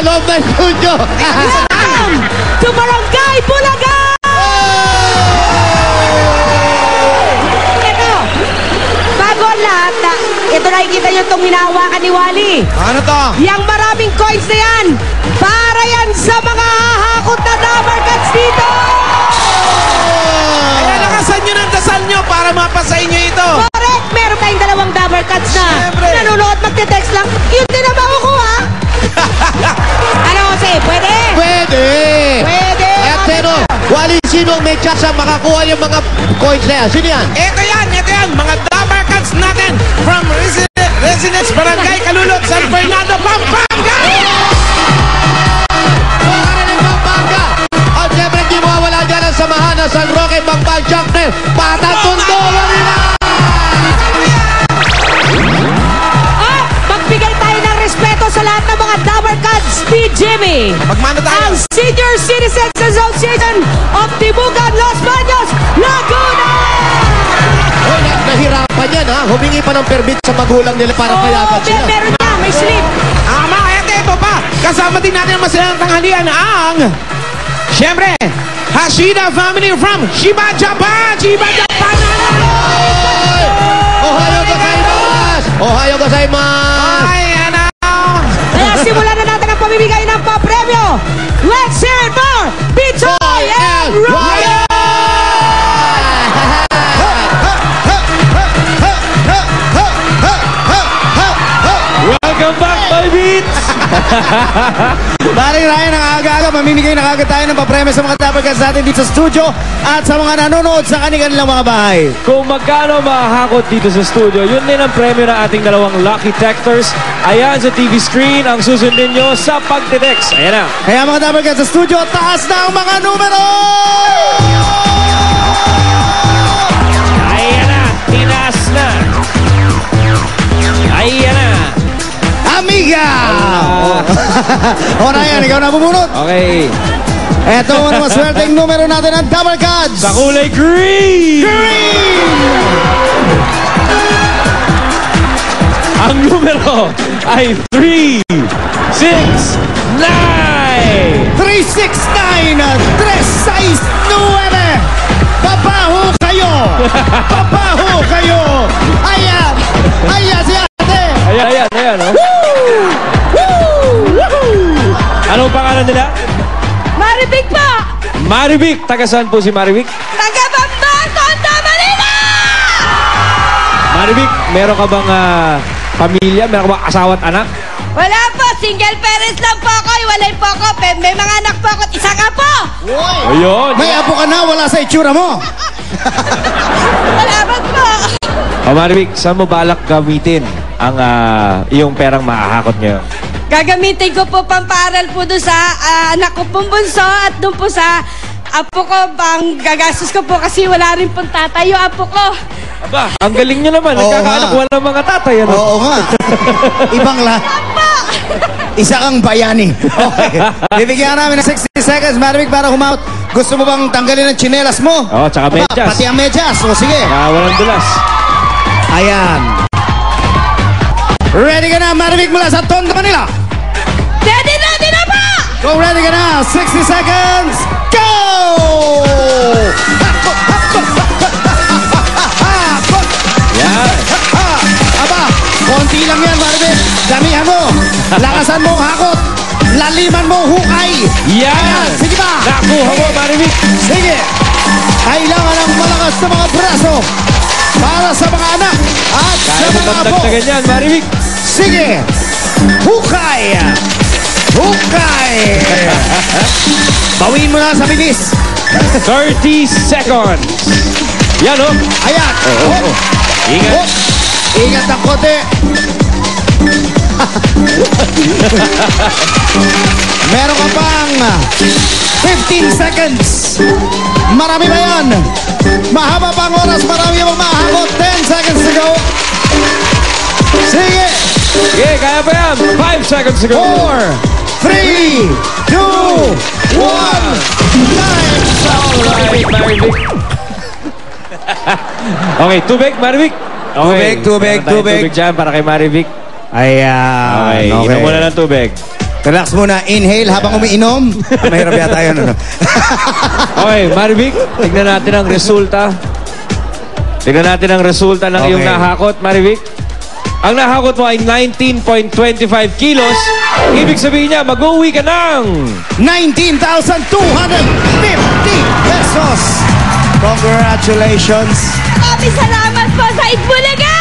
loob ng studio. Welcome to Barangay Bulaga! Ito, bago ang lahat, ito nakikita nyo itong hinahawakan ni Wally. Ano to? Yang maraming coins na yan, para yan sa mga hahakot na Dabber Cats dito! Kaya nakasan nyo ng dasal nyo para mapasa inyo ito. Correct! Meron tayong dalawang Dabber Cats na Siyempre. nanonood, magte-text lang, yun din na makukuha. Ano kasi, pwede? Pwede. Pwede! At pero, Wally, sino ang may chance ang makakuha yung mga coins na yan? Sino yan? Ito yan. Mga Dabber Cats natin from Residence Barangay Kalulot, San Fernando, Pampanga! Pampanga! At siyempre, hindi mawawala dyan ang samahan ng San Roque, Pampanga, Chakner, Patatundo, Marina! Magbigay tayo ng respeto sa lahat ng mga Dabber Cats, Speed Jimmy. Magmano tayo? Ang Senior Citizens Association of Tibugan, Los Baños, Laguna! Hoy, nahirapan yan ha. Humingi pa ng permit sa magulang nila para payagan sila. Meron na, may slip. Ito pa. Kasama din natin ang masalang tanghalian ang... Siyempre, Hashida family from Shiba, Japan! Shiba, Japan! Ohayo gozaimasu! Ohayo gozaimasu! Ay, ano? Kaya simulan na natin ang pamimigay ng papremyo. Let's hear it for Bitoy and Ryan! Welcome back, my beats! Maring Ryan, ang aga-aga, mamimigay na kagad tayo ng papremyo sa mga Dabber Cats natin dito sa studio at sa mga nanonood sa kanilang mga bahay. Kung magkano makahakot dito sa studio, yun din ang premyo ng ating dalawang Lucky Tectors. Ayan sa TV screen ang susundin nyo sa pagte-text. Ayan na. Kaya mga Dabber Cats sa studio, taas na ang mga numero! Ayan na. Tinaas na. Ayan na. Amiga! O Ryan, ikaw na bumunot. Okay. Eto ang maswerteng numero natin ng Dabber Cats. Sa kulay green! Ang numero ay 3, 6, 9! 369 369. Papaho kayo! Papaho kayo! Ayan! Ayan si ate! Ayan, oh. Anong pangalan nila? Maribig po! Maribik. Taga saan po si Maribik? Taga Bambang, Tondo, Manila! Maribik, meron ka bang pamilya? Meron ka bang asawa at anak? Wala po, single parents lang po ako. Iwalay po ako. May mga anak po ako. Isa ka po! Ayun. May apo ka na, wala sa itsura mo! Salamat po! O Maribik, saan mo balak gamitin ang iyong perang makahakot ngayon? Gagamitin ko po pamparal po doon sa anak ko pong bunso at doon po sa apo ko. Pang gagastos ko po kasi wala rin pong tatay yung apo ko. Aba, ang galing nyo naman. Oo Nagkakaanak, nga. walang mga tatay. Ano? Oo nga. Ibang Isa kang bayani. Okay. Bibigyan namin ng 60 seconds, Marvick, para humawat. Gusto mo bang tanggalin ang tsinelas mo? Oo, tsaka Aba, medyas. pati ang medyas. O sige. Walang dulas. Ayan. Ready ka na, Marvick, mula sa Tondo, Manila. Ready na po! Go, ready ka na. 60 seconds. Go! Yan. Aba, konti lang yan, Marvick. Damihan mo. Lakasan mo ang hakot. Laliman mo hukay. Yan. Sige ba? Nakuha mo, Maribik. Sige. Kailangan ng malakas na mga braso para sa mga anak at sa Kaya mo mga apo. pagdagdagan yan, Maribik. Sige. Hukay. Hukay. Bawiin mo na sa bilis. 30 seconds. Yan, oh. Ayan. Oh. Ingat. Oh. Ingat ng kote. Meron ka pang 15 seconds. Marami ba yan? Mahaba pang oras. Marami mong mahakot. 10 seconds to go. Sige. Sige, kaya pa yan. 5 seconds to go. 4, 3, 2, 1. Time. Alright, Maribik. Okay, tubig, Maribik. Okay. Tubig. Meron tayong tubig dyan para kay Maribik. Ayan. Okay, inom muna ng tubig. Relax muna. Inhale habang umiinom. Mahirap yata yun. Ano? Okay, Marivic, tignan natin ang resulta. Tignan natin ang resulta ng iyong nahakot, Marivic. Ang nahakot mo ay 19.25 kilos. Ibig sabihin niya, mag-uwi ka ng 19,250 pesos. Congratulations. Maraming salamat po sa Itbulaga!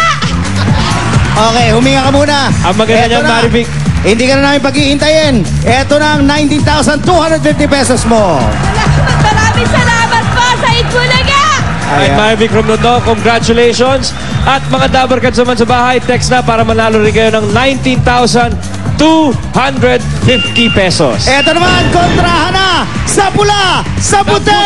Okay, huminga ka muna. Ang maganda Eto niyan, na. Marivic. Hindi ka na namin pag-iintayin. Ito na ang 19,250 pesos mo. Maraming salamat po sa Itbulaga! Ay, Marivic Romnondo, congratulations. At mga Dabarkads naman sa bahay, text na para manalo rin kayo ng 19,250 pesos. Ito naman, kontrahan na sa pula, sa puti!